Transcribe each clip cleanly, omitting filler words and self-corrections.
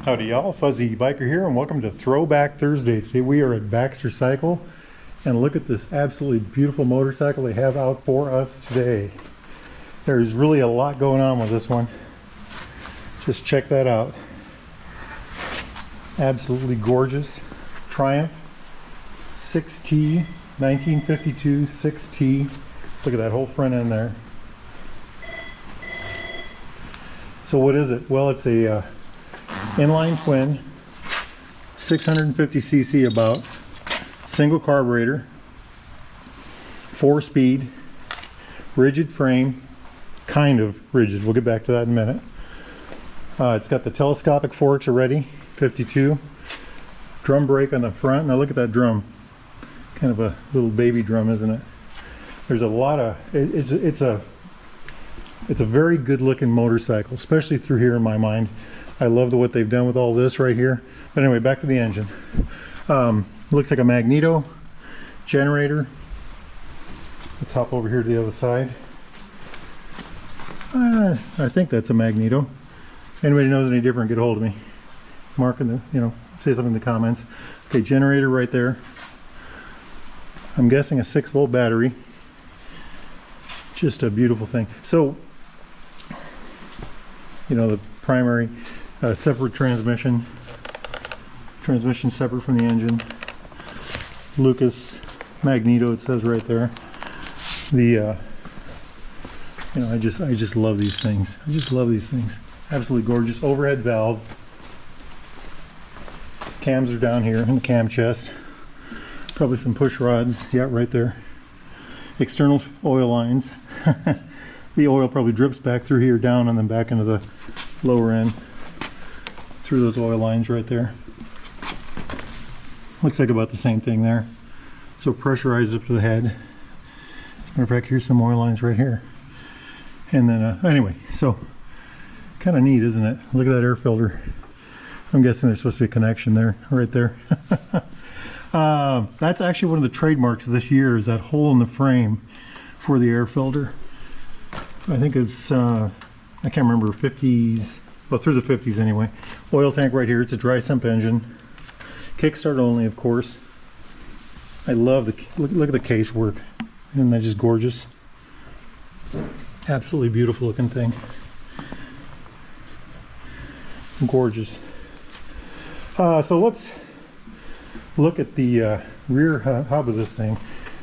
Howdy y'all, Fuzzy Biker here, and welcome to Throwback Thursday. Today we are at Baxter Cycle, and look at this absolutely beautiful motorcycle they have out for us today. There's really a lot going on with this one. Just check that out. Absolutely gorgeous. Triumph 6T, 1952 6T. Look at that whole front end there. So what is it? Well, it's a inline twin, 650cc about, single carburetor, 4-speed, rigid frame, kind of rigid. We'll get back to that in a minute. It's got the telescopic forks already, 52. Drum brake on the front. Now look at that drum. Kind of a little baby drum, isn't it? There's a lot of, it's a very good looking motorcycle, especially through here in my mind. I love what they've done with all this right here. But anyway, back to the engine. Looks like a magneto generator. Let's hop over here to the other side. I think that's a magneto. If anybody knows any different, get a hold of me. Mark in the, say something in the comments. Okay, generator right there. I'm guessing a 6-volt battery. Just a beautiful thing. So, the primary separate transmission separate from the engine. Lucas magneto, it says right there. The I just love these things. I just love these things. Absolutely gorgeous. Overhead valve. Cams are down here in the cam chest. Probably some push rods. Yeah, right there. External oil lines. The oil probably drips back through here down and then back into the lower end through those oil lines right there. Looks like about the same thing there. So pressurized up to the head. As a matter of fact, here's some oil lines right here. And then anyway, so kind of neat, isn't it? Look at that air filter. I'm guessing there's supposed to be a connection there, right there. That's actually one of the trademarks of this year, is that hole in the frame for the air filter. I think it's, I can't remember, 50s, well, through the 50s anyway. Oil tank right here. It's a dry sump engine. Kickstart only, of course. I love the, look at the case work. Isn't that just gorgeous? Absolutely beautiful looking thing. Gorgeous. So let's look at the rear hub of this thing.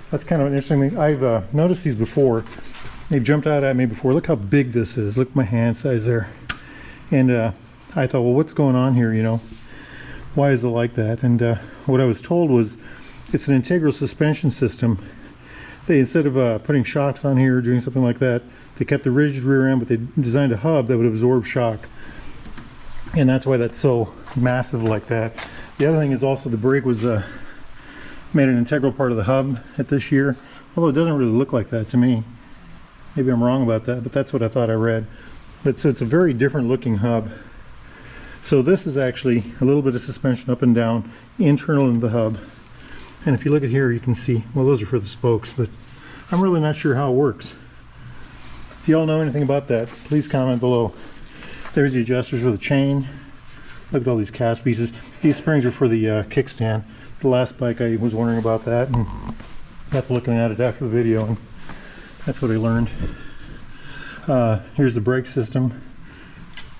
That's kind of an interesting thing. I've noticed these before. They've jumped out at me before. Look how big this is. Look at my hand size there. And I thought, well, what's going on here, Why is it like that? And what I was told was it's an integral suspension system. They, instead of putting shocks on here or doing something like that, they kept the rigid rear end, but they designed a hub that would absorb shock. And that's why that's so massive like that. The other thing is also the brake was made an integral part of the hub at this year, although it doesn't really look like that to me. Maybe I'm wrong about that, but that's what I thought I read. But so it's a very different looking hub. So this is actually a little bit of suspension up and down, internal in the hub. And if you look at here, you can see, well, those are for the spokes, but I'm really not sure how it works. If you all know anything about that, please comment below. There's the adjusters for the chain. Look at all these cast pieces. These springs are for the kickstand. The last bike, I was wondering about that, and got to looking at it after the video, and that's what I learned. Here's the brake system.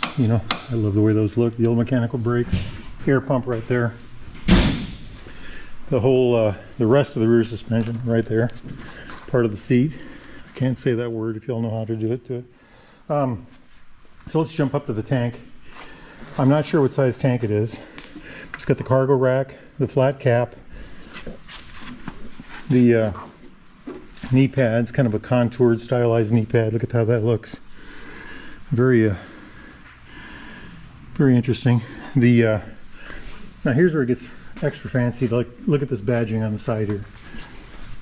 I love the way those look. The old mechanical brakes. Air pump right there. The whole, the rest of the rear suspension right there. Part of the seat. I can't say that word if you all know how to do it. So let's jump up to the tank. I'm not sure what size tank it is. It's got the cargo rack, the flat cap, the knee pads, kind of a contoured, stylized knee pad. Look at how that looks. Very, very interesting. The now here's where it gets extra fancy. Like, look at this badging on the side here.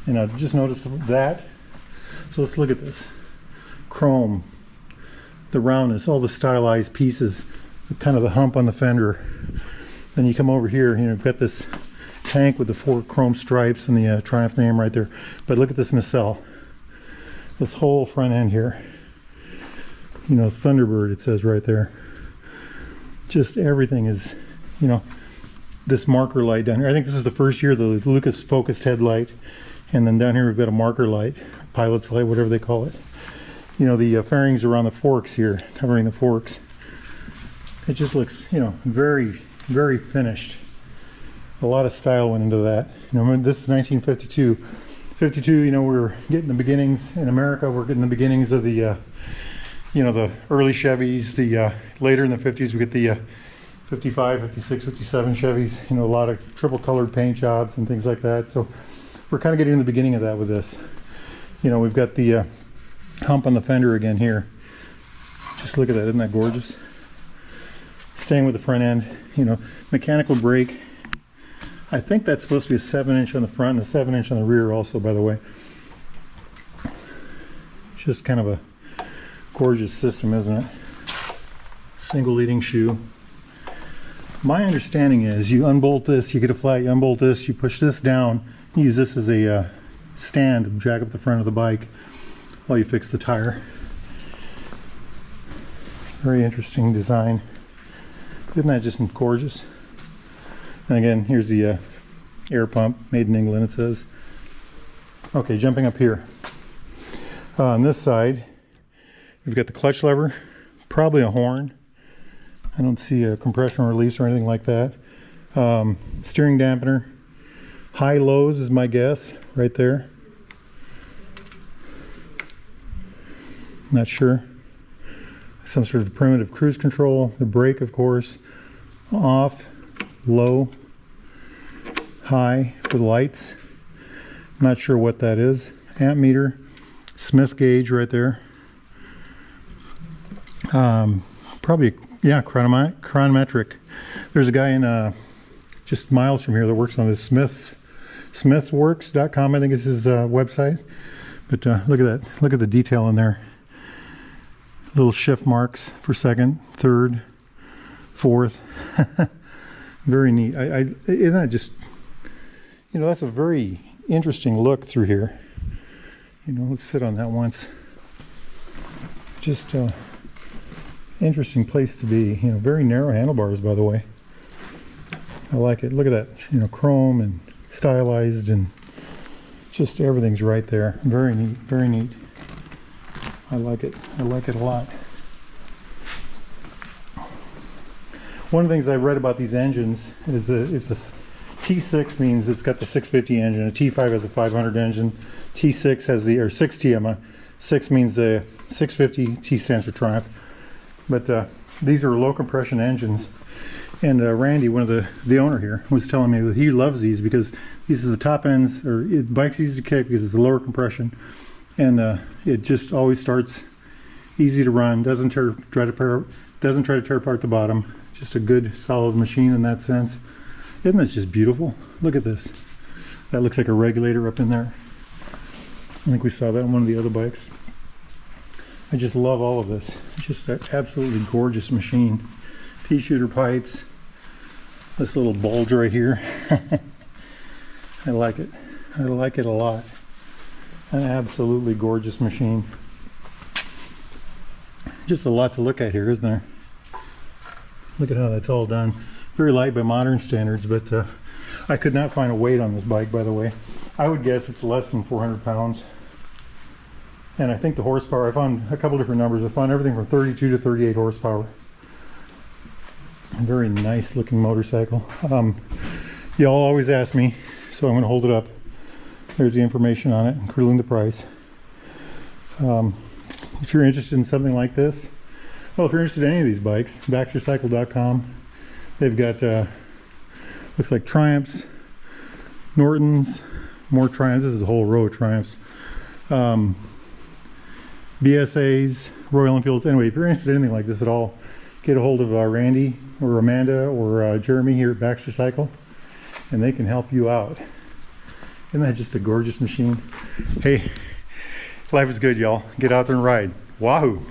And I just noticed that. So let's look at this. Chrome, the roundness, all the stylized pieces, kind of the hump on the fender. Then you come over here, you've got this tank with the 4 chrome stripes and the Triumph name right there. But look at this nacelle. This whole front end here. Thunderbird, it says right there. Just everything is, you know, this marker light down here. I think this is the first year, the Lucas focused headlight. And then down here we've got a marker light, pilot's light, whatever they call it. You know, the fairings around the forks here, covering the forks. It just looks, you know, very, very finished. A lot of style went into that. You know, this is 1952. 52, you know, we're getting the beginnings in America. We're getting the beginnings of the, you know, the early Chevys. The later in the 50s, we get the 55, 56, 57 Chevys. You know, a lot of triple colored paint jobs and things like that. So we're kind of getting in the beginning of that with this. You know, we've got the hump on the fender again here. Just look at that, isn't that gorgeous? Staying with the front end, you know, mechanical brake. I think that's supposed to be a 7-inch on the front and a 7-inch on the rear also, by the way. Just kind of a gorgeous system, isn't it? Single leading shoe. My understanding is you unbolt this, you get a flat, you unbolt this, you push this down, you use this as a stand to jack up the front of the bike while you fix the tire. Very interesting design. Isn't that just gorgeous? And again, here's the air pump, made in England, it says. Okay, jumping up here. On this side, we've got the clutch lever, probably a horn. I don't see a compression release or anything like that. Steering dampener. High lows is my guess, right there. Not sure. Some sort of primitive cruise control. The brake, of course. Off, low, high for the lights. Not sure what that is. Amp meter, Smith gauge right there. Probably, yeah, chronometric. There's a guy in just miles from here that works on this smithworks.com, I think is his website. But look at that. Look at the detail in there. Little shift marks for second, third, fourth. Very neat. Isn't that just, you know, that's a very interesting look through here. You know, let's sit on that once. Just interesting place to be. You know, very narrow handlebars, by the way. I like it. Look at that. You know, chrome and stylized and just everything's right there. Very neat. Very neat. I like it. I like it a lot. One of the things I read about these engines is that it's a T6 means it's got the 650 engine. A T5 has a 500 engine. T6 has the, or 6T, 6 means the 650, T stands for Triumph. But these are low compression engines. And Randy, one of the owner here, was telling me that he loves these because these are the top ends, or bike's easy to kick because it's the lower compression. And it just always starts easy to run, doesn't try to tear apart the bottom. Just a good solid machine in that sense. Isn't this just beautiful? Look at this. That looks like a regulator up in there. I think we saw that on one of the other bikes. I just love all of this. It's just an absolutely gorgeous machine. Pea shooter pipes. This little bulge right here. I like it. I like it a lot. An absolutely gorgeous machine. Just a lot to look at here, isn't there? Look at how that's all done. Very light by modern standards, but I could not find a weight on this bike, by the way. I would guess it's less than 400 pounds. And I think the horsepower, I found a couple different numbers. I found everything from 32 to 38 horsepower. A very nice looking motorcycle. Y'all always ask me, so I'm going to hold it up. There's the information on it, including the price. If you're interested in something like this, well, if you're interested in any of these bikes, BaxterCycle.com. They've got, looks like Triumphs, Nortons, more Triumphs. This is a whole row of Triumphs. BSAs, Royal Enfields. Anyway, if you're interested in anything like this at all, get a hold of Randy or Amanda or Jeremy here at Baxter Cycle, and they can help you out. Isn't that just a gorgeous machine? Hey, life is good, y'all. Get out there and ride. Wahoo!